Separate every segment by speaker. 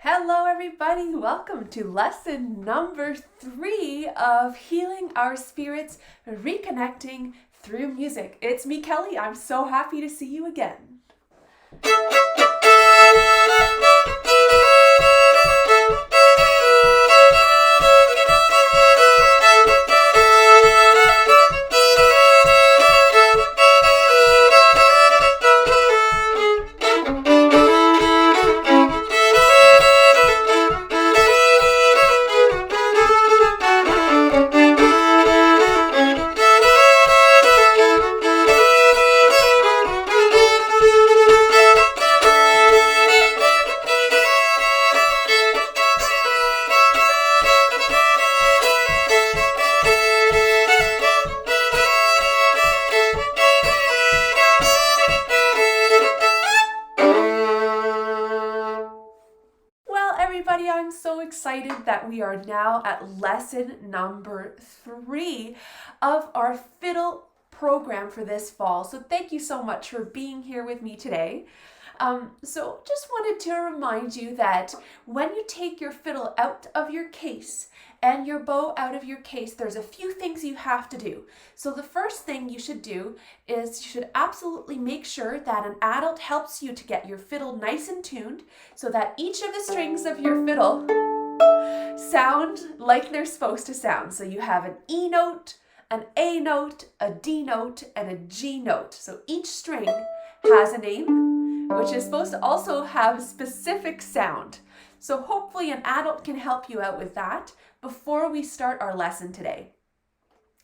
Speaker 1: Hello everybody, welcome to lesson number 3 of Healing Our Spirits, Reconnecting Through Music. It's me, Kelly. I'm so happy to see you again. I'm so excited that we are now at lesson number 3 of our Fiddle program for this fall. So thank you so much for being here with me today. So just wanted to remind you that when you take your fiddle out of your case and your bow out of your case, there's a few things you have to do. So the first thing you should do is you should absolutely make sure that an adult helps you to get your fiddle nice and tuned so that each of the strings of your fiddle sound like they're supposed to sound. So you have an E note, an A note, a D note, and a G note. So each string has a name, which is supposed to also have a specific sound. So hopefully an adult can help you out with that before we start our lesson today.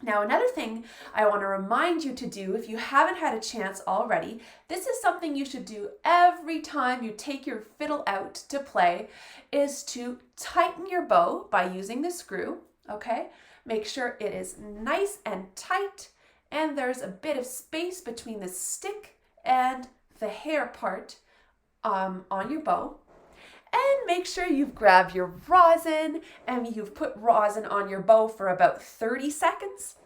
Speaker 1: Now, another thing I want to remind you to do, if you haven't had a chance already, this is something you should do every time you take your fiddle out to play, is to tighten your bow by using the screw, okay? Make sure it is nice and tight, and there's a bit of space between the stick and the hair part on your bow. And make sure you've grabbed your rosin and you've put rosin on your bow for about 30 seconds.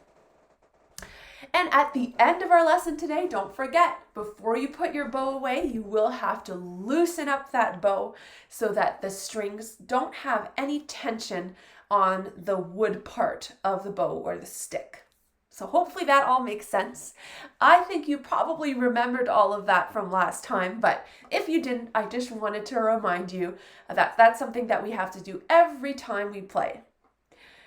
Speaker 1: And at the end of our lesson today, don't forget, before you put your bow away, you will have to loosen up that bow so that the strings don't have any tension on the wood part of the bow or the stick. So hopefully that all makes sense. I think you probably remembered all of that from last time, but if you didn't, I just wanted to remind you that that's something that we have to do every time we play.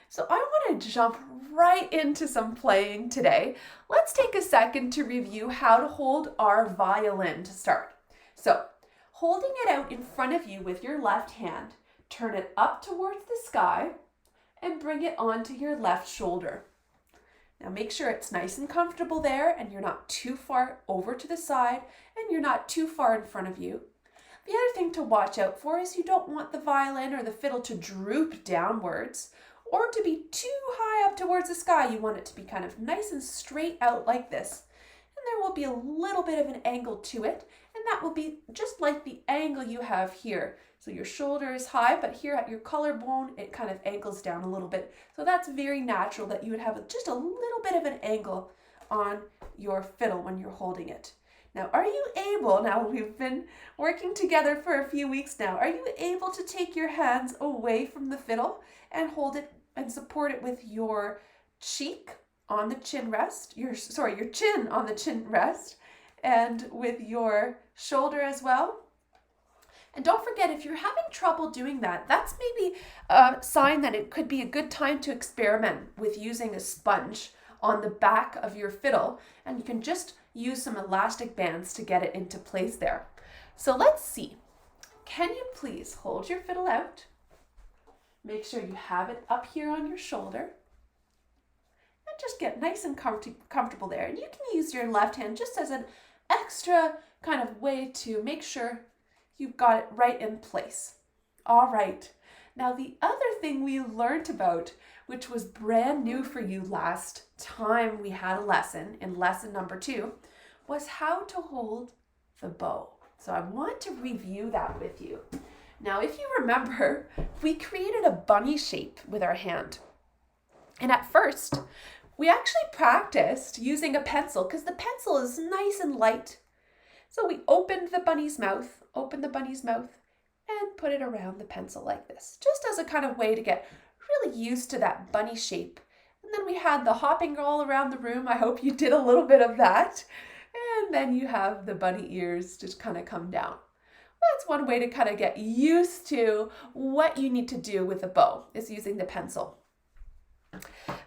Speaker 1: So I want to jump right into some playing today. Let's take a second to review how to hold our violin to start. So holding it out in front of you with your left hand, turn it up towards the sky and bring it onto your left shoulder. Now make sure it's nice and comfortable there and you're not too far over to the side and you're not too far in front of you. The other thing to watch out for is you don't want the violin or the fiddle to droop downwards or to be too high up towards the sky. You want it to be kind of nice and straight out like this. And there will be a little bit of an angle to it, and that will be just like the angle you have here. So your shoulder is high, but here at your collarbone, it kind of angles down a little bit. So that's very natural that you would have just a little bit of an angle on your fiddle when you're holding it. Now, are you able, now we've been working together for a few weeks now, are you able to take your hands away from the fiddle and hold it and support it with your cheek on the chin rest, your chin on the chin rest, and with your shoulder as well? And don't forget, if you're having trouble doing that, that's maybe a sign that it could be a good time to experiment with using a sponge on the back of your fiddle, and you can just use some elastic bands to get it into place there. So let's see. Can you please hold your fiddle out? Make sure you have it up here on your shoulder. And just get nice and comfortable there. And you can use your left hand just as an extra kind of way to make sure you've got it right in place. All right. Now the other thing we learned about, which was brand new for you last time we had a lesson, in lesson number 2, was how to hold the bow. So I want to review that with you. Now, if you remember, we created a bunny shape with our hand. And at first, we actually practiced using a pencil because the pencil is nice and light. So we opened the bunny's mouth, and put it around the pencil like this, just as a kind of way to get really used to that bunny shape. And then we had the hopping all around the room. I hope you did a little bit of that. And then you have the bunny ears just kind of come down. That's one way to kind of get used to what you need to do with a bow, is using the pencil.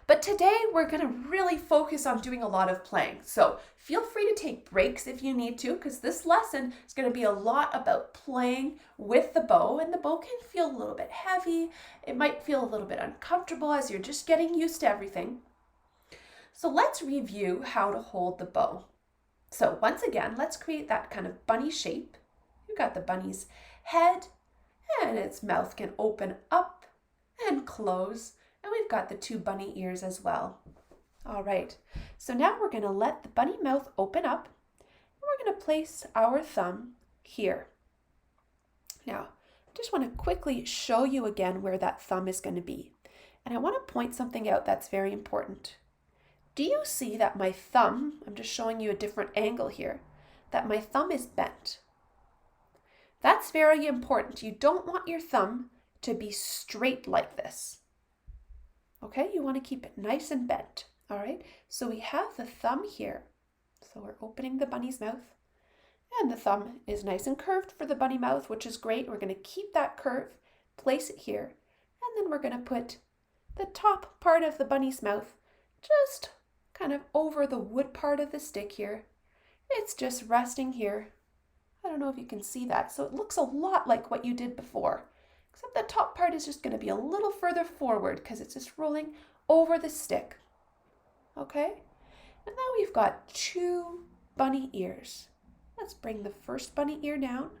Speaker 1: But today we're going to really focus on doing a lot of playing. So feel free to take breaks if you need to, because this lesson is going to be a lot about playing with the bow, and the bow can feel a little bit heavy. It might feel a little bit uncomfortable as you're just getting used to everything. So let's review how to hold the bow. So once again, let's create that kind of bunny shape. You've got the bunny's head, and its mouth can open up and close. And we've got the two bunny ears as well. All right, so now we're going to let the bunny mouth open up, and we're going to place our thumb here. Now, I just want to quickly show you again where that thumb is going to be. And I want to point something out that's very important. Do you see that my thumb, I'm just showing you a different angle here, that my thumb is bent? That's very important. You don't want your thumb to be straight like this. Okay, you want to keep it nice and bent. All right, so we have the thumb here. So we're opening the bunny's mouth, and the thumb is nice and curved for the bunny mouth, which is great. We're going to keep that curve, place it here, and then we're going to put the top part of the bunny's mouth just kind of over the wood part of the stick here. It's just resting here. I don't know if you can see that. So it looks a lot like what you did before, except the top part is just going to be a little further forward because it's just rolling over the stick. Okay? And now we've got two bunny ears. Let's bring the first bunny ear down.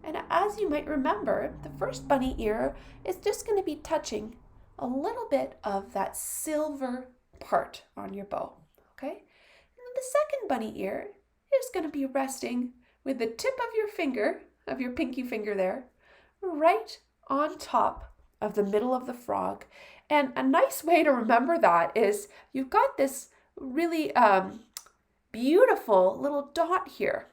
Speaker 1: And as you might remember, the first bunny ear is just going to be touching a little bit of that silver part on your bow. Okay? And the second bunny ear is going to be resting with the tip of your finger, of your pinky finger there, right on top of the middle of the frog. And a nice way to remember that is you've got this really beautiful little dot here.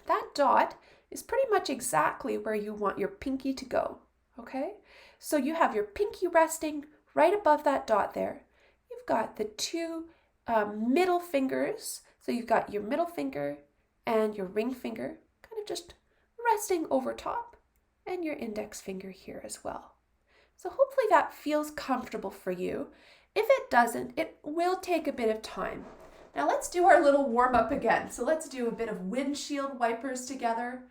Speaker 1: That dot is pretty much exactly where you want your pinky to go, okay? So you have your pinky resting right above that dot there. You've got the two middle fingers. So you've got your middle finger and your ring finger kind of just resting over top, and your index finger here as well. So hopefully that feels comfortable for you. If it doesn't, it will take a bit of time. Now let's do our little warm up again. So let's do a bit of windshield wipers together.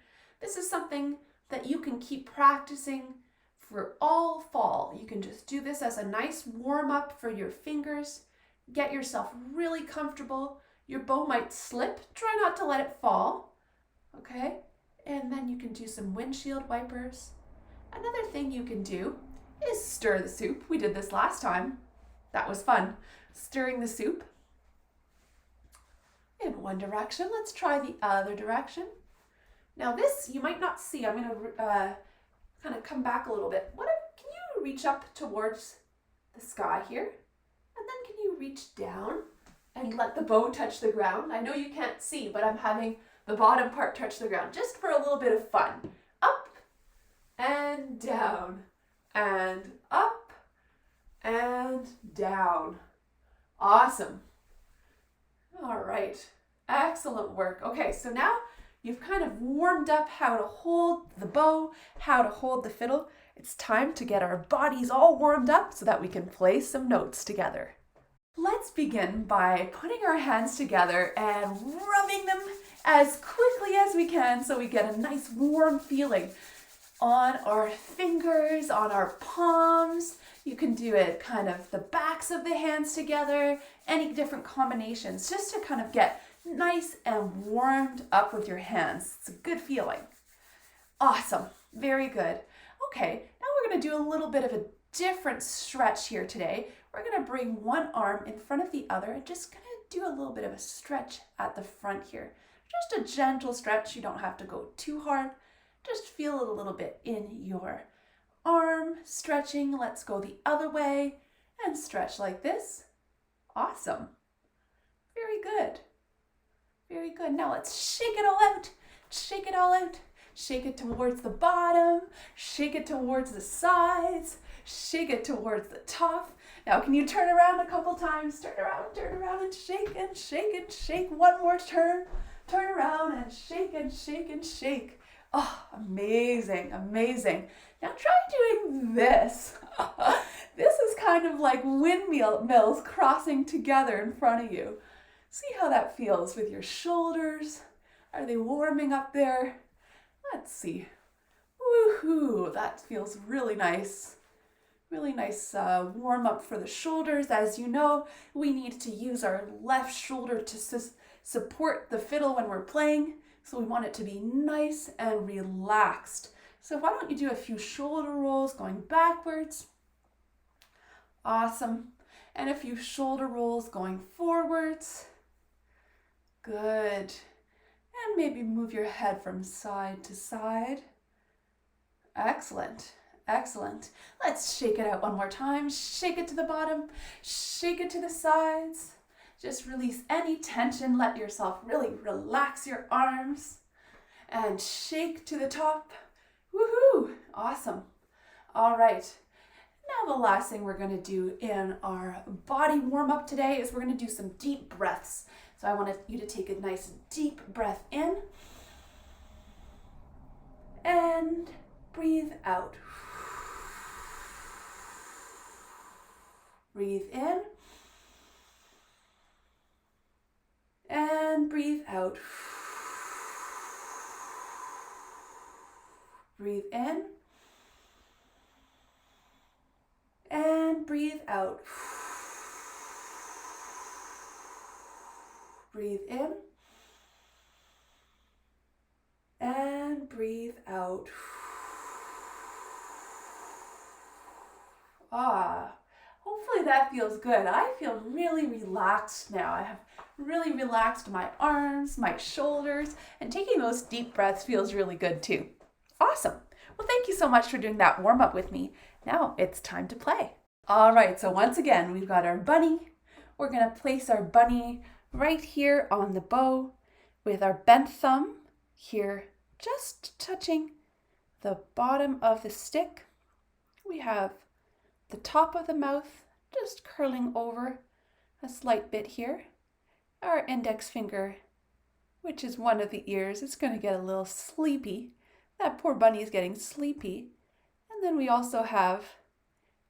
Speaker 1: This is something that you can keep practicing for all fall. You can just do this as a nice warm up for your fingers. Get yourself really comfortable. Your bow might slip. Try not to let it fall. Okay? And then you can do some windshield wipers. Another thing you can do is stir the soup. We did this last time. That was fun. Stirring the soup in one direction. Let's try the other direction. Now this you might not see. I'm going to kind of come back a little bit. Can you reach up towards the sky here? And then can you reach down and let the bow touch the ground? I know you can't see, but I'm having the bottom part touch the ground just for a little bit of fun. Up and down and up and down. Awesome. All right. Excellent work. Okay, so now you've kind of warmed up how to hold the bow, how to hold the fiddle. It's time to get our bodies all warmed up so that we can play some notes together. Let's begin by putting our hands together and rubbing them as quickly as we can so we get a nice warm feeling on our fingers, on our palms. You can do it kind of the backs of the hands together, any different combinations, just to kind of get nice and warmed up with your hands. It's a good feeling. Awesome. Very good. Okay, now we're going to do a little bit of a different stretch here today. We're going to bring one arm in front of the other and just kind of do a little bit of a stretch at the front here. Just a gentle stretch. You don't have to go too hard. Just feel it a little bit in your arm stretching. Let's go the other way and stretch like this. Awesome. Very good. Very good. Now let's shake it all out. Shake it all out. Shake it towards the bottom, shake it towards the sides, shake it towards the top. Now, can you turn around a couple times? Turn around and shake and shake and shake. One more turn. Turn around and shake and shake and shake. Oh, amazing, amazing. Now try doing this. This is kind of like windmills crossing together in front of you. See how that feels with your shoulders. Are they warming up there? Let's see. Woohoo, that feels really nice. Really nice warm up for the shoulders. As you know, we need to use our left shoulder to support the fiddle when we're playing. So we want it to be nice and relaxed. So why don't you do a few shoulder rolls going backwards? Awesome. And a few shoulder rolls going forwards. Good. And maybe move your head from side to side. Excellent. Excellent. Let's shake it out one more time. Shake it to the bottom. Shake it to the sides. Just release any tension. Let yourself really relax your arms. And shake to the top. Woohoo! Awesome. All right. Now the last thing we're going to do in our body warm-up today is we're going to do some deep breaths. So I want you to take a nice deep breath in and breathe out. Breathe in and breathe out. Breathe in and breathe out. Breathe in and breathe out. Hopefully that feels good. I feel really relaxed now. I have really relaxed my arms, my shoulders, and taking those deep breaths feels really good too. Awesome. Well, thank you so much for doing that warm up with me. Now it's time to play. All right, so once again, we've got our bunny. We're going to place our bunny right here on the bow with our bent thumb here just touching the bottom of the stick. We have the top of the mouth just curling over a slight bit here. Our index finger, which is one of the ears, is going to get a little sleepy. That poor bunny is getting sleepy. And then we also have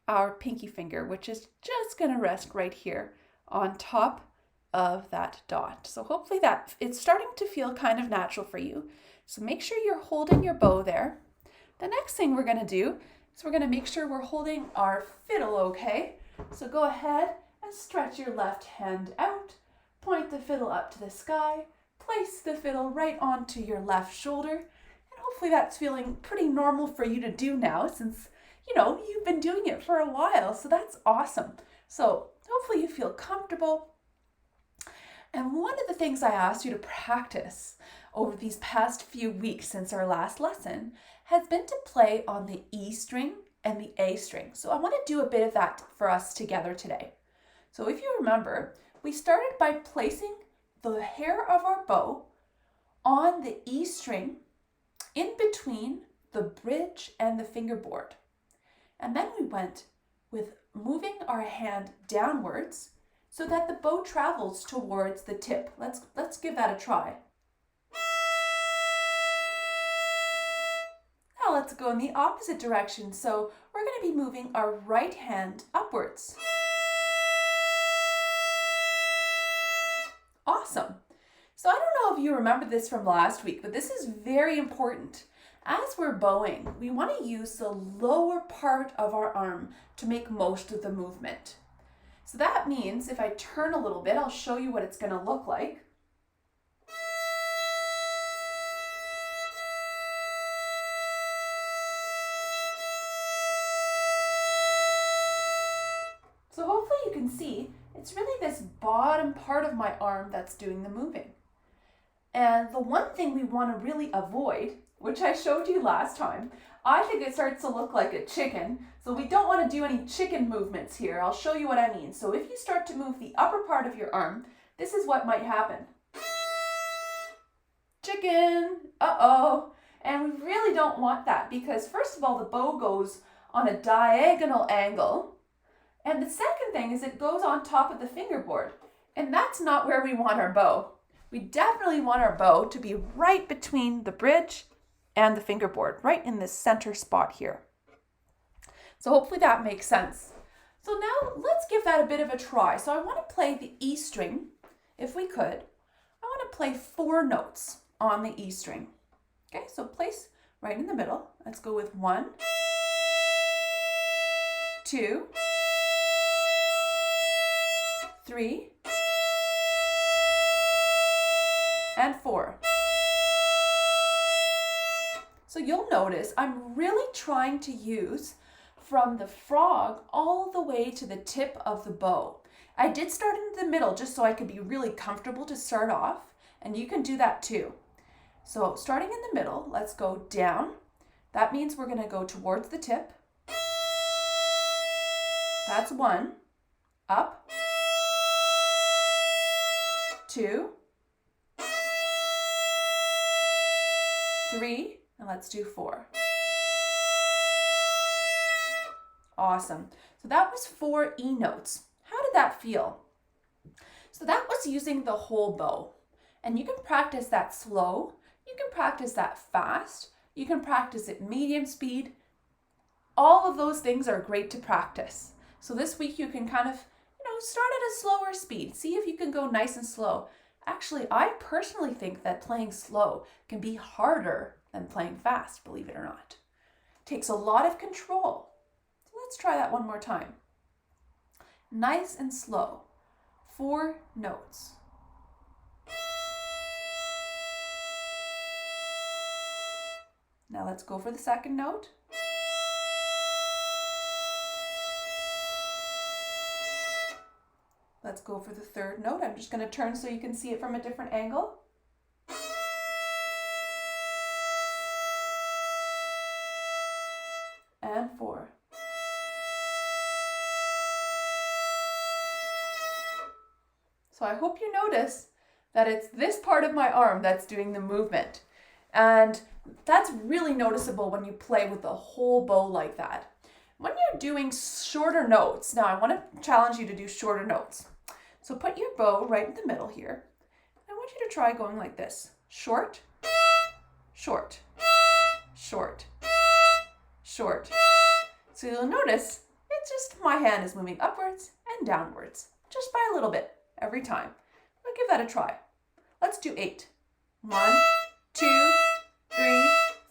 Speaker 1: our pinky finger, which is just going to rest right here on top of that dot. So hopefully that it's starting to feel kind of natural for you. So make sure you're holding your bow there. The next thing we're going to do is we're going to make sure we're holding our fiddle okay. So go ahead and stretch your left hand out, point the fiddle up to the sky, place the fiddle right onto your left shoulder, and hopefully that's feeling pretty normal for you to do now since, you've been doing it for a while, so that's awesome. So hopefully you feel comfortable. And one of the things I asked you to practice over these past few weeks since our last lesson has been to play on the E string and the A string. So I want to do a bit of that for us together today. So if you remember, we started by placing the hair of our bow on the E string in between the bridge and the fingerboard. And then we went with moving our hand downwards so that the bow travels towards the tip. Let's give that a try. Now let's go in the opposite direction. So we're going to be moving our right hand upwards. Awesome. So I don't know if you remember this from last week, but this is very important. As we're bowing, we want to use the lower part of our arm to make most of the movement. So that means if I turn a little bit, I'll show you what it's going to look like. So hopefully you can see it's really this bottom part of my arm that's doing the moving. And the one thing we want to really avoid, which I showed you last time, I think it starts to look like a chicken. So we don't want to do any chicken movements here. I'll show you what I mean. So if you start to move the upper part of your arm, this is what might happen. Chicken, uh-oh. And we really don't want that because first of all, the bow goes on a diagonal angle. And the second thing is it goes on top of the fingerboard. And that's not where we want our bow. We definitely want our bow to be right between the bridge and the fingerboard, right in this center spot here. So hopefully that makes sense. So now let's give that a bit of a try. So I want to play the E string, if we could. I want to play 4 notes on the E string. Okay, so place right in the middle. Let's go with 1, 2, 3, and 4. So you'll notice I'm really trying to use from the frog all the way to the tip of the bow. I did start in the middle just so I could be really comfortable to start off, and you can do that too. So starting in the middle, let's go down. That means we're going to go towards the tip. That's 1. Up. 2. 3. And let's do 4. Awesome. So that was 4 E notes. How did that feel? So that was using the whole bow. And you can practice that slow. You can practice that fast. You can practice it medium speed. All of those things are great to practice. So this week you can kind of, start at a slower speed. See if you can go nice and slow. Actually, I personally think that playing slow can be harder than playing fast, believe it or not. It takes a lot of control. So let's try that one more time. Nice and slow. 4 notes. Now let's go for the second note. Let's go for the third note. I'm just going to turn so you can see it from a different angle. And 4. So I hope you notice that it's this part of my arm that's doing the movement. And that's really noticeable when you play with the whole bow like that. When you're doing shorter notes, now I want to challenge you to do shorter notes. So put your bow right in the middle here. I want you to try going like this. Short, short, short, short. So you'll notice it's just my hand is moving upwards and downwards, just by a little bit every time. I'll give that a try. Let's do 8. 1, 2, 3,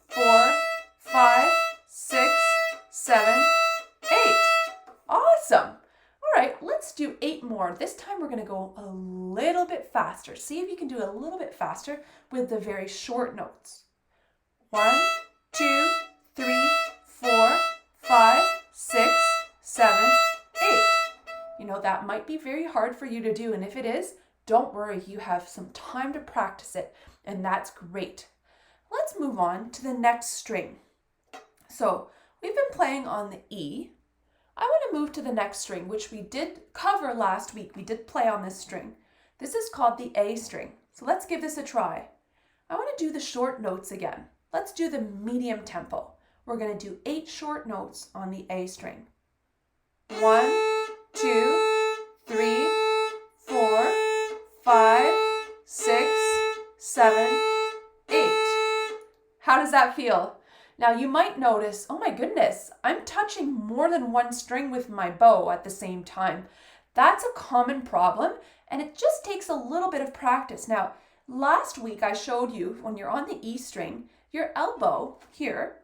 Speaker 1: 4, 5, 6, 7, 8. Awesome. All right, let's do 8 more. This time we're going to go a little bit faster. See if you can do it a little bit faster with the very short notes. 1, 2, 3, 4, 5, 6, 7, 8. That might be very hard for you to do, and if it is, don't worry, you have some time to practice it, and that's great. Let's move on to the next string. So we've been playing on the E. I want to move to the next string, which we did cover last week. We did play on this string. This is called the A string. So let's give this a try. I want to do the short notes again. Let's do the medium tempo. We're going to do 8 short notes on the A string. 1, 2, 3, 4, 5, 6, 7, 8. How does that feel? Now you might notice, oh my goodness, I'm touching more than one string with my bow at the same time. That's a common problem, and it just takes a little bit of practice. Now, last week I showed you when you're on the E string, your elbow here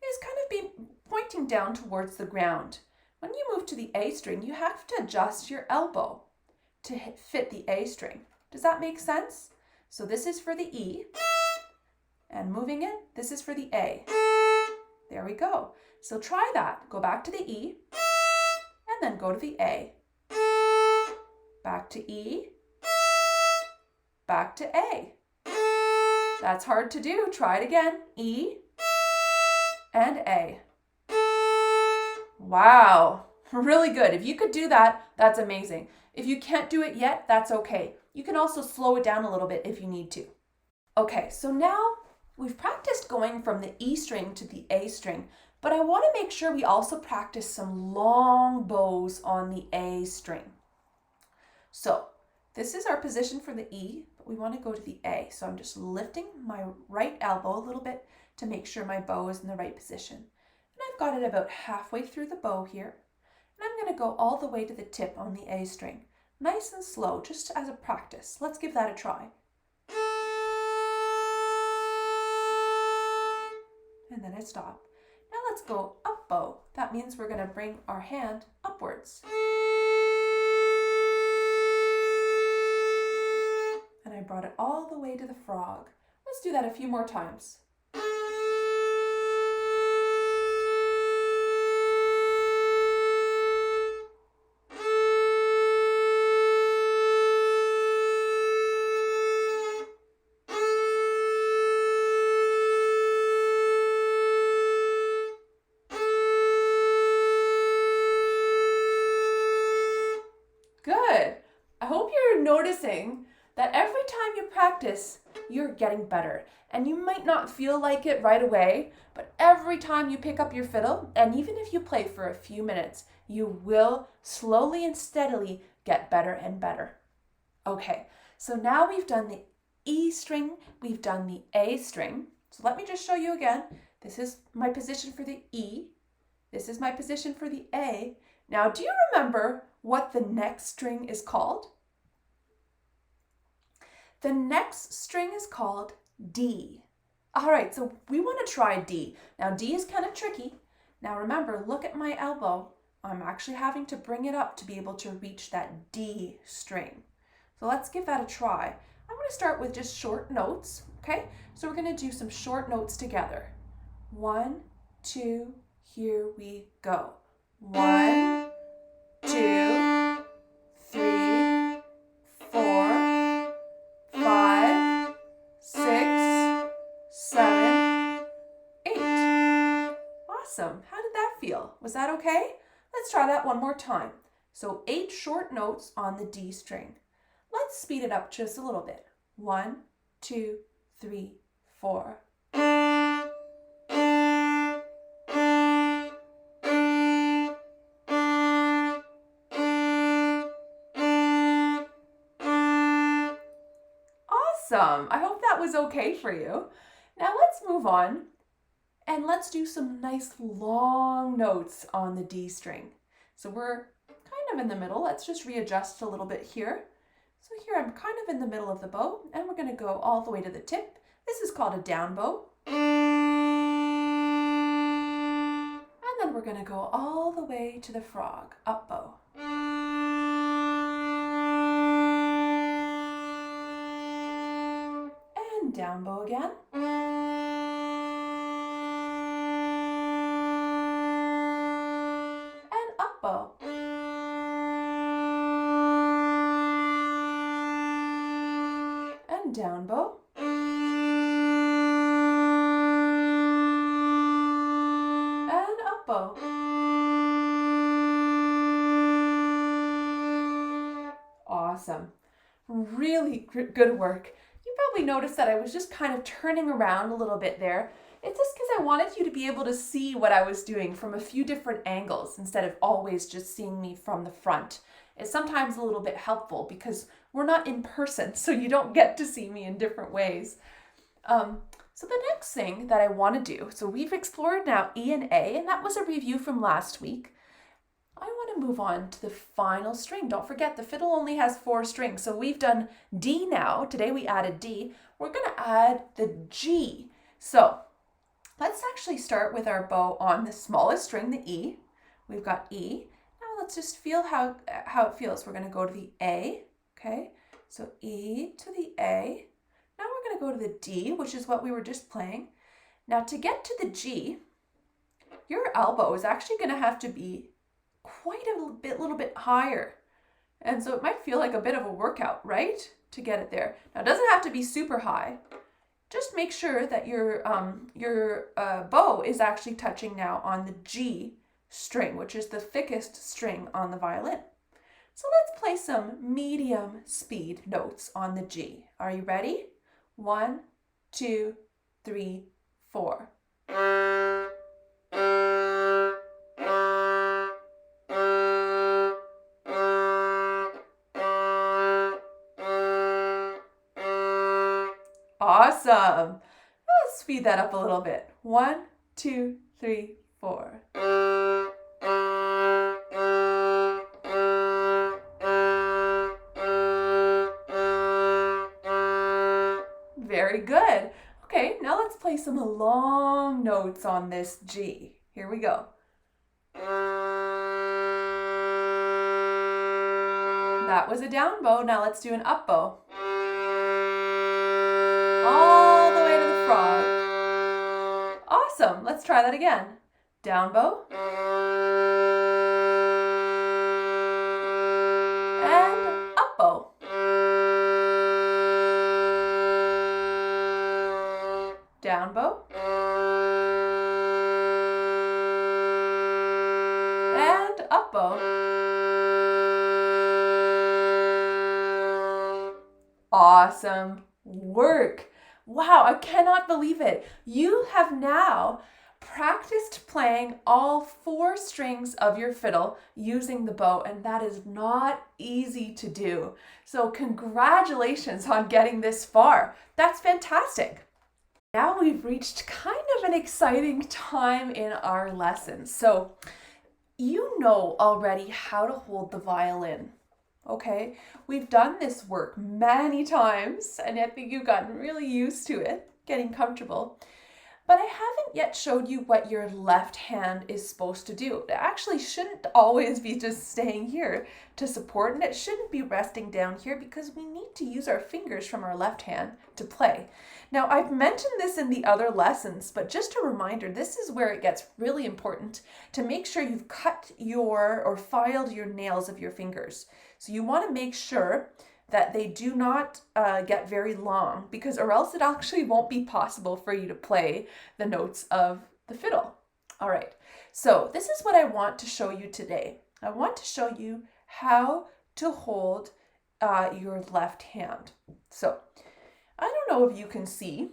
Speaker 1: is kind of be pointing down towards the ground. When you move to the A string, you have to adjust your elbow to fit the A string. Does that make sense? So this is for the E, and moving it, this is for the A. There we go. So try that. Go back to the E, and then go to the A. Back to E, back to A. That's hard to do. Try it again. E and A. Wow, really good. If you could do that, that's amazing. If you can't do it yet, that's okay. You can also slow it down a little bit if you need to. Okay, so now we've practiced going from the E string to the A string, but I want to make sure we also practice some long bows on the A string. So this is our position for the E, but we want to go to the A. So I'm just lifting my right elbow a little bit to make sure my bow is in the right position. And I've got it about halfway through the bow here. And I'm going to go all the way to the tip on the A string. Nice and slow, just as a practice. Let's give that a try. And then I stop. Now let's go up bow. That means we're going to bring our hand upwards. And I brought it all the way to the frog. Let's do that a few more times. Good. I hope you're noticing that every time you practice, you're getting better. And you might not feel like it right away, but every time you pick up your fiddle, and even if you play for a few minutes, you will slowly and steadily get better and better. Okay, so now we've done the E string, we've done the A string. So let me just show you again. This is my position for the E. This is my position for the A. Now, do you remember what the next string is called? The next string is called D. All right, so we want to try D. Now, D is kind of tricky. Now, remember, look at my elbow. I'm actually having to bring it up to be able to reach that D string. So let's give that a try. I'm going to start with just short notes, okay? So we're going to do some short notes together. 1, 2, here we go. 1, 2, 3, 4, 5, 6, 7, 8. Awesome. How did that feel? Was that okay? Let's try that one more time. So 8 short notes on the D string. Let's speed it up just a little bit. 1, 2, 3, 4. Awesome. I hope that was okay for you. Now let's move on and let's do some nice long notes on the D string. So we're kind of in the middle. Let's just readjust a little bit here. So here I'm kind of in the middle of the bow and we're going to go all the way to the tip. This is called a down bow. And then we're going to go all the way to the frog, up bow. And down bow again. And up bow. And down bow. And up bow. Awesome. Really good work. You probably noticed that I was just kind of turning around a little bit there. It's just because I wanted you to be able to see what I was doing from a few different angles instead of always just seeing me from the front. It's sometimes a little bit helpful because we're not in person, so you don't get to see me in different ways. So the next thing that I want to do, so we've explored now E and A, and that was a review from last week. I want to move on to the final string. Don't forget, the fiddle only has 4 strings. So we've done D now. Today we added D. We're going to add the G. So let's actually start with our bow on the smallest string, the E. We've got E. Now let's just feel how it feels. We're going to go to the A. Okay, so E to the A. Now we're going to go to the D, which is what we were just playing. Now to get to the G, your elbow is actually going to have to be quite a little bit higher. And so it might feel like a bit of a workout, right? To get it there. Now it doesn't have to be super high. Just make sure that your bow is actually touching now on the G string, which is the thickest string on the violin. So let's play some medium speed notes on the G. Are you ready? 1, 2, 3, 4. Awesome. Let's speed that up a little bit. 1, 2, 3, 4. Very good. Okay, now let's play some long notes on this G. Here we go. That was a down bow. Now let's do an up bow. All the way to the frog. Awesome. Let's try that again. Down bow. And up bow. Down bow. And up bow. Awesome work. Wow, I cannot believe it. You have now practiced playing all 4 strings of your fiddle using the bow, and that is not easy to do. So congratulations on getting this far. That's fantastic. Now we've reached kind of an exciting time in our lesson. So you know already how to hold the violin. Okay, we've done this work many times and I think you've gotten really used to it, getting comfortable. But I haven't yet showed you what your left hand is supposed to do. It actually shouldn't always be just staying here to support, and it shouldn't be resting down here because we need to use our fingers from our left hand to play. Now, I've mentioned this in the other lessons, but just a reminder, this is where it gets really important to make sure you've cut or filed your nails of your fingers. So you want to make sure that they do not get very long, because or else it actually won't be possible for you to play the notes of the fiddle. All right, so this is what I want to show you today. I want to show you how to hold your left hand. So I don't know if you can see,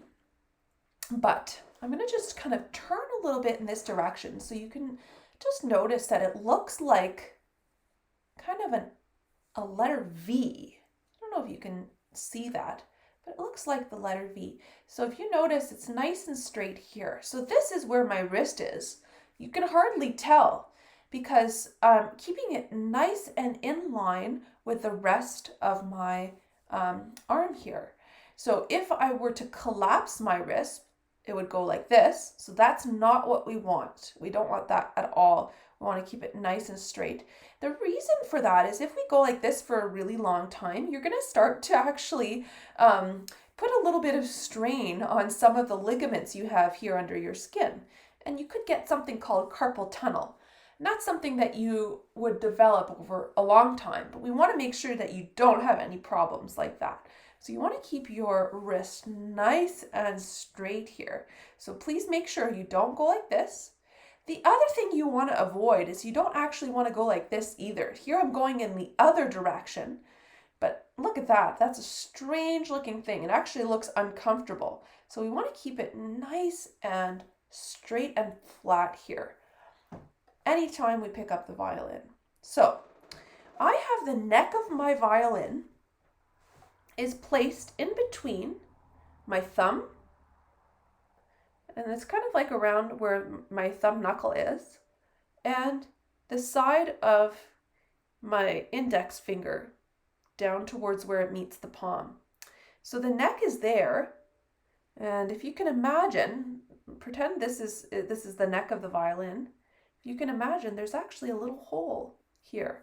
Speaker 1: but I'm going to just kind of turn a little bit in this direction so you can just notice that it looks like kind of a letter V. I don't know if you can see that, but it looks like the letter V. So if you notice, it's nice and straight here. So this is where my wrist is. You can hardly tell because I'm keeping it nice and in line with the rest of my arm here. So if I were to collapse my wrist, it would go like this. So that's not what we want. We don't want that at all. We want to keep it nice and straight. The reason for that is if we go like this for a really long time, you're going to start to actually put a little bit of strain on some of the ligaments you have here under your skin. And you could get something called carpal tunnel. And that's something that you would develop over a long time, but we want to make sure that you don't have any problems like that. So you want to keep your wrist nice and straight here. So please make sure you don't go like this. The other thing you want to avoid is you don't actually want to go like this either. Here I'm going in the other direction, but look at that. That's a strange looking thing. It actually looks uncomfortable. So we want to keep it nice and straight and flat here anytime we pick up the violin. So I have the neck of my violin is placed in between my thumb, and it's kind of like around where my thumb knuckle is, and the side of my index finger down towards where it meets the palm. So the neck is there, and if you can imagine, pretend this is the neck of the violin. If you can imagine, there's actually a little hole here.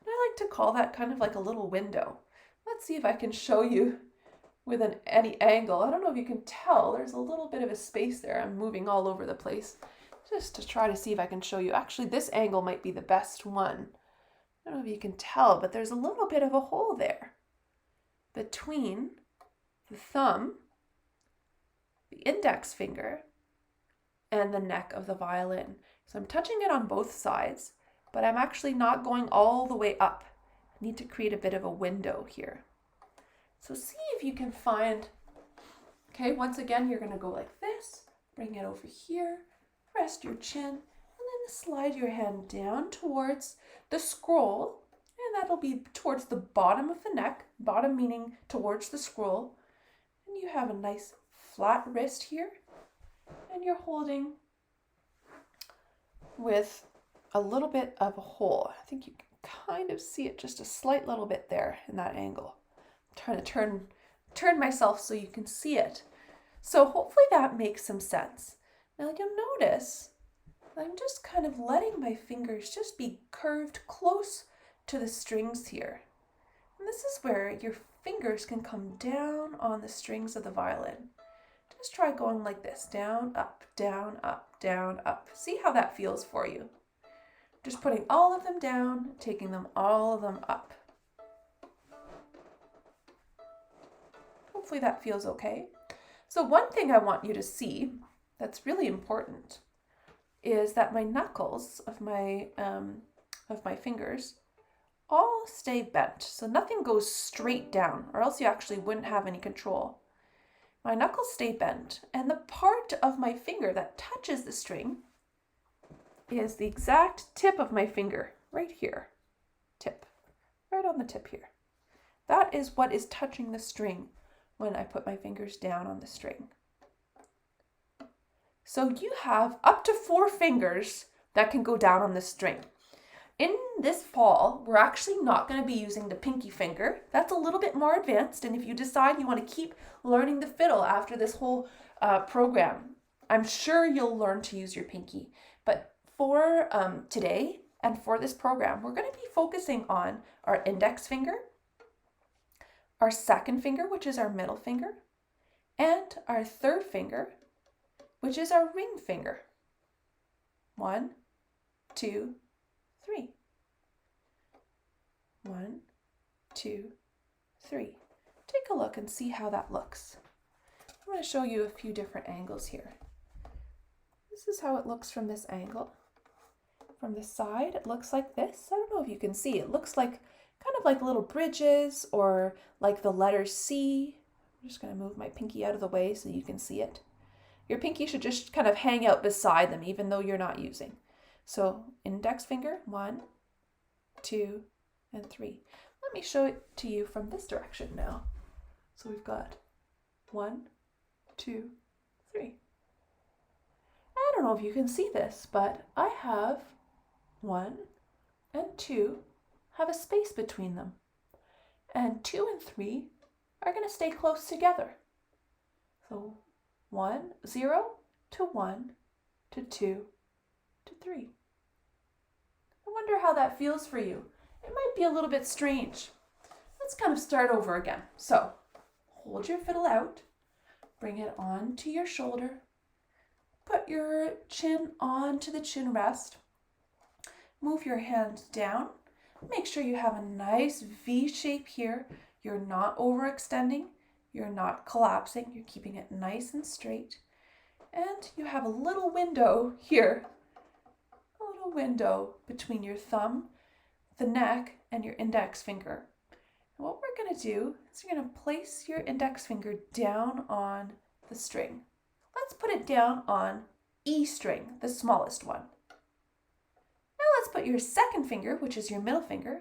Speaker 1: And I like to call that kind of like a little window. Let's see if I can show you with any angle. I don't know if you can tell, there's a little bit of a space there. I'm moving all over the place just to try to see if I can show you. Actually, this angle might be the best one. I don't know if you can tell, but there's a little bit of a hole there between the thumb, the index finger, and the neck of the violin. So I'm touching it on both sides, but I'm actually not going all the way up. I need to create a bit of a window here. So see if you can find Okay, once again, you're gonna go like this, bring it over here, rest your chin, and then slide your hand down towards the scroll, and that'll be towards the bottom of the neck, bottom meaning towards the scroll, and you have a nice flat wrist here, and you're holding with a little bit of a hole. I think you can kind of see it just a slight little bit there in that angle. I'm trying to turn myself so you can see it. So hopefully that makes some sense. Now you'll notice that I'm just kind of letting my fingers just be curved close to the strings here. And this is where your fingers can come down on the strings of the violin. Just try going like this, down, up, down, up, down, up. See how that feels for you. Just putting all of them down, taking them all of them up. Hopefully that feels okay. So one thing I want you to see that's really important is that my knuckles of my fingers all stay bent. So nothing goes straight down, or else you actually wouldn't have any control. My knuckles stay bent, and the part of my finger that touches the string is the exact tip of my finger, right here. Tip, right on the tip here. That is what is touching the string when I put my fingers down on the string. So you have up to 4 fingers that can go down on the string. In this fall, we're actually not going to be using the pinky finger. That's a little bit more advanced, and if you decide you want to keep learning the fiddle after this whole program, I'm sure you'll learn to use your pinky. But for today and for this program, we're going to be focusing on our index finger, our second finger, which is our middle finger, and our third finger, which is our ring finger. 1, 2, 3. 1, 2, 3. Take a look and see how that looks. I'm going to show you a few different angles here. This is how it looks from this angle. From the side, it looks like this. I don't know if you can see. It looks like kind of like little bridges or like the letter C. I'm just going to move my pinky out of the way so you can see it. Your pinky should just kind of hang out beside them even though you're not using. So index finger, 1, 2, and 3. Let me show it to you from this direction now. So we've got 1, 2, 3. I don't know if you can see this, but I have 1 and 2 have a space between them. And 2 and 3 are going to stay close together. So 0 to 1 to 2 to 3. I wonder how that feels for you. It might be a little bit strange. Let's kind of start over again. So hold your fiddle out, bring it onto your shoulder, put your chin onto the chin rest, move your hand down, make sure you have a nice V shape here. You're not overextending, you're not collapsing, you're keeping it nice and straight. And you have a little window here, a little window between your thumb, the neck, and your index finger. And what we're going to do is you're going to place your index finger down on the string. Let's put it down on E string, the smallest one. Now let's put your second finger, which is your middle finger,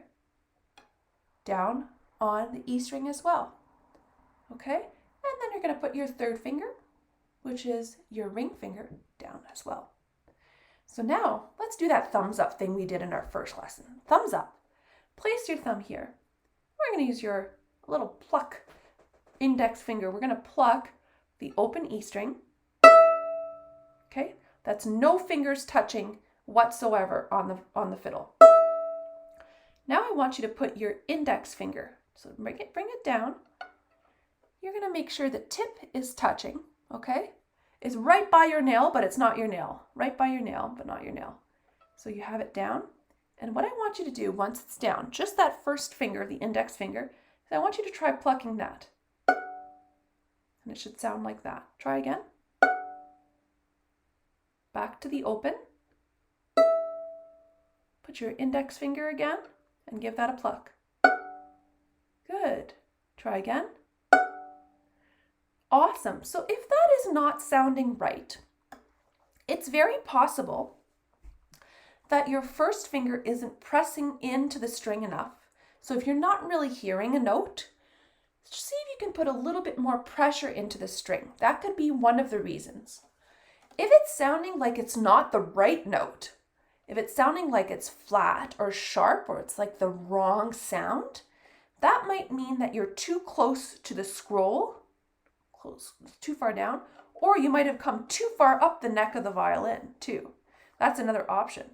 Speaker 1: down on the E string as well. Okay? And then you're going to put your third finger, which is your ring finger, down as well. So now let's do that thumbs up thing we did in our first lesson. Thumbs up. Place your thumb here. We're going to use your little pluck index finger. We're going to pluck the open E string. Okay? That's no fingers touching whatsoever on the fiddle. Now I want you to put your index finger. So bring it down. You're going to make sure the tip is touching, okay? It's right by your nail, but it's not your nail. Right by your nail, but not your nail. So you have it down. And what I want you to do once it's down, just that first finger, the index finger, is I want you to try plucking that. And it should sound like that. Try again. Back to the open. Put your index finger again and give that a pluck. Good. Try again. Awesome. So if that is not sounding right, it's very possible that your first finger isn't pressing into the string enough. So if you're not really hearing a note, see if you can put a little bit more pressure into the string. That could be one of the reasons. If it's sounding like it's not the right note, if it's sounding like it's flat or sharp or it's like the wrong sound, that might mean that you're too close to the scroll, too far down, or you might have come too far up the neck of the violin too. That's another option.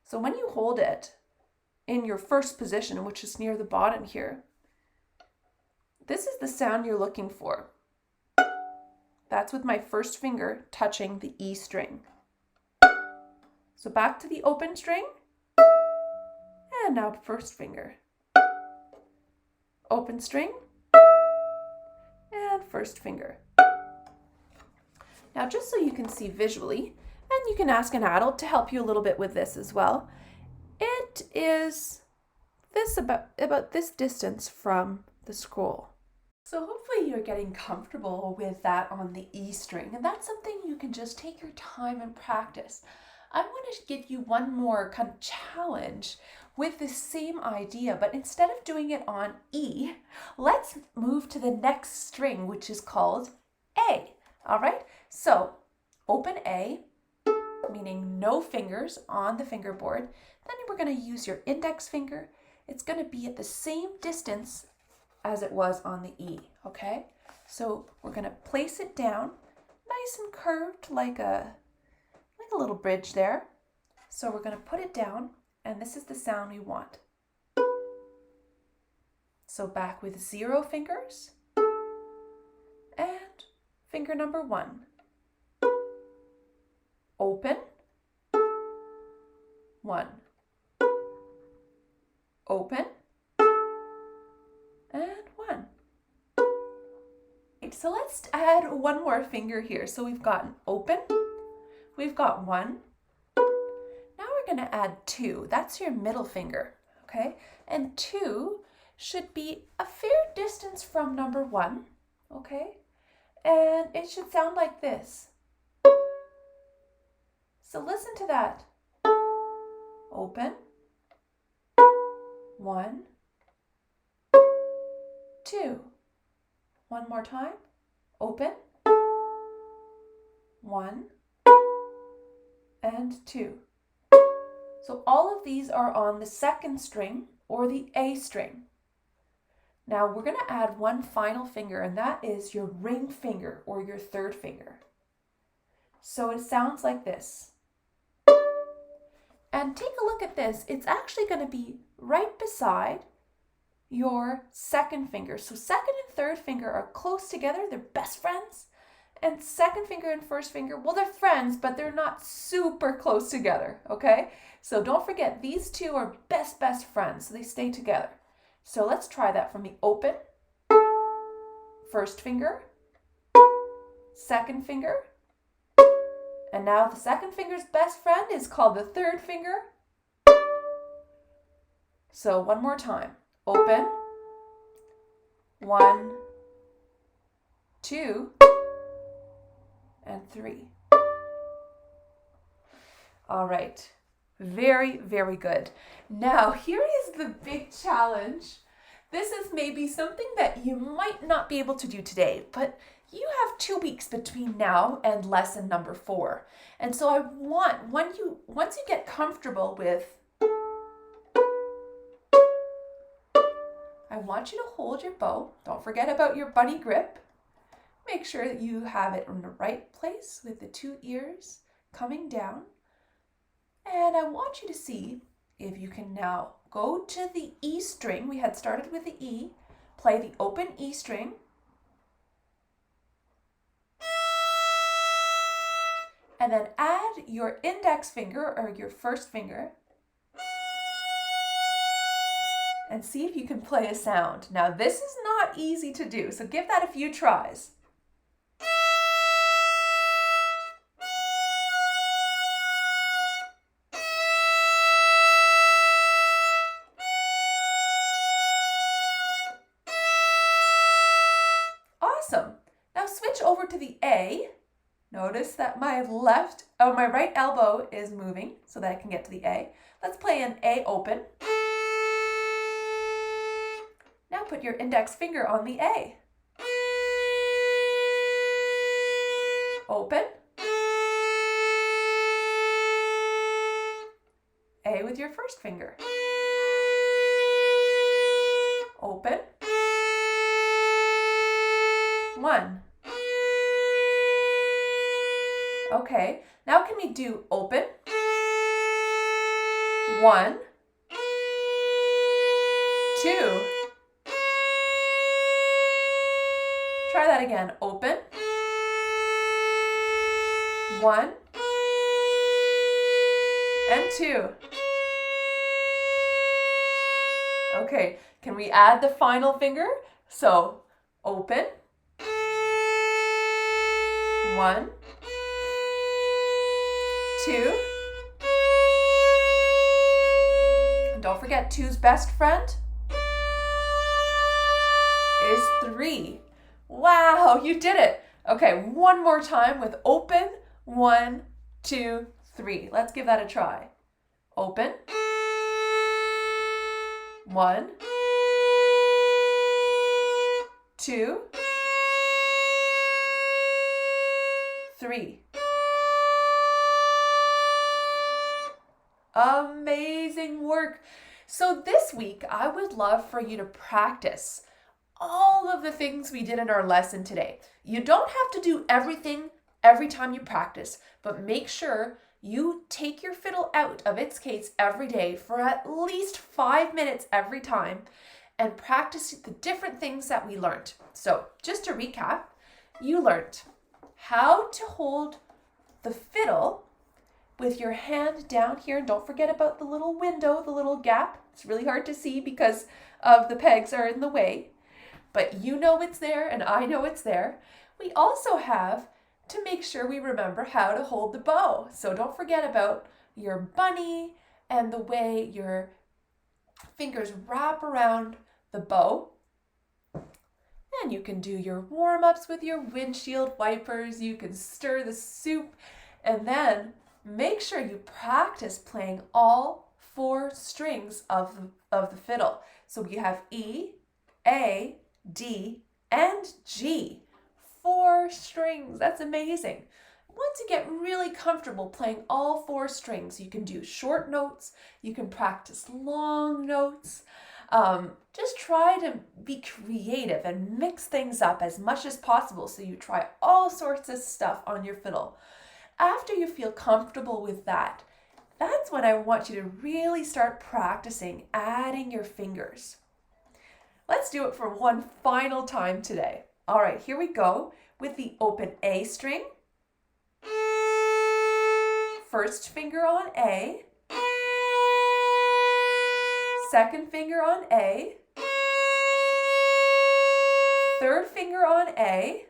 Speaker 1: So when you hold it in your first position, which is near the bottom here, this is the sound you're looking for. That's with my first finger touching the E string. So back to the open string, and now first finger. Open string, and first finger. Now just so you can see visually, and you can ask an adult to help you a little bit with this as well, it is this about this distance from the scroll. So hopefully you're getting comfortable with that on the E string, and that's something you can just take your time and practice. I want to give you one more kind of challenge with the same idea, but instead of doing it on E, let's move to the next string, which is called A. All right, so open A, meaning no fingers on the fingerboard. Then we're going to use your index finger. It's going to be at the same distance as it was on the E, okay? So we're going to place it down, nice and curved like a little bridge there. So we're going to put it down, and this is the sound we want. So back with 0 fingers, and finger number 1. Open, 1. Open, and 1. So let's add one more finger here. So we've got an open, we've got 1. Now we're going to add 2. That's your middle finger, okay? And 2 should be a fair distance from number 1, okay? And it should sound like this. So listen to that. Open, 1, 2. One more time. Open, 1, and 2. So all of these are on the second string or the A string. Now we're going to add one final finger, and that is your ring finger or your third finger. So it sounds like this. And take a look at this. It's actually going to be right beside your second finger. So second and third finger are close together. They're best friends. And second finger and first finger, well, they're friends, but they're not super close together, okay? So don't forget, these two are best friends, so they stay together. So let's try that from the open, first finger, second finger, and now the second finger's best friend is called the third finger. So one more time. Open, 1, 2, and 3. All right. Very, very good. Now, here is the big challenge. This is maybe something that you might not be able to do today, but you have 2 weeks between now and lesson number 4. And so I want, once you get comfortable with, I want you to hold your bow. Don't forget about your bunny grip. Make sure that you have it in the right place with the 2 ears coming down. And I want you to see if you can now go to the E string. We had started with the E. Play the open E string. And then add your index finger or your first finger. And see if you can play a sound. Now this is not easy to do, so give that a few tries. Awesome. Now switch switch over to the A. Notice that my right elbow is moving so that I can get to the A. Let's play an A open. Now put your index finger on the A. Open. A with your first finger. Open. 1. Okay, now can we do open? 1, 2. Try that again. Open. 1 and 2. Okay, can we add the final finger? So open. 1, 2. And don't forget, 2's best friend is 3. Wow, you did it. Okay, one more time with open. 1, 2, 3. Let's give that a try. Open. 1, 2, 3. Amazing work. So this week, I would love for you to practice all of the things we did in our lesson today. You don't have to do everything every time you practice, but make sure you take your fiddle out of its case every day for at least 5 minutes every time and practice the different things that we learned. So just to recap, you learned how to hold the fiddle with your hand down here. And don't forget about the little window, the little gap. It's really hard to see because of the pegs are in the way, but you know it's there and I know it's there. We also have to make sure we remember how to hold the bow. So don't forget about your bunny and the way your fingers wrap around the bow. And you can do your warm-ups with your windshield wipers. You can stir the soup, and then make sure you practice playing all 4 strings of the fiddle. So we have E, A, D, and G. 4 strings. That's amazing. Once you get really comfortable playing all 4 strings, you can do short notes, you can practice long notes. Just try to be creative and mix things up as much as possible so you try all sorts of stuff on your fiddle. After you feel comfortable with that, that's when I want you to really start practicing adding your fingers. Let's do it for one final time today. All right, here we go with the open A string. First finger on A. Second finger on A. Third finger on A.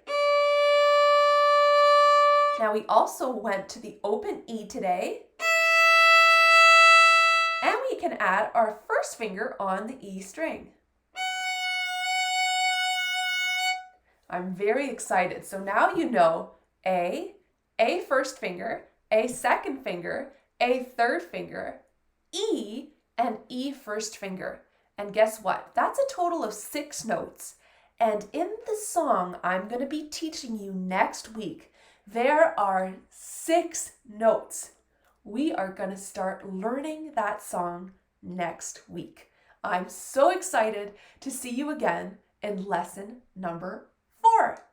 Speaker 1: Now we also went to the open E today. And we can add our first finger on the E string. I'm very excited. So now you know A first finger, A second finger, A third finger, E, and E first finger. And guess what? That's a total of 6 notes. And in the song I'm going to be teaching you next week, there are 6 notes. We are going to start learning that song next week. I'm so excited to see you again in lesson number 4.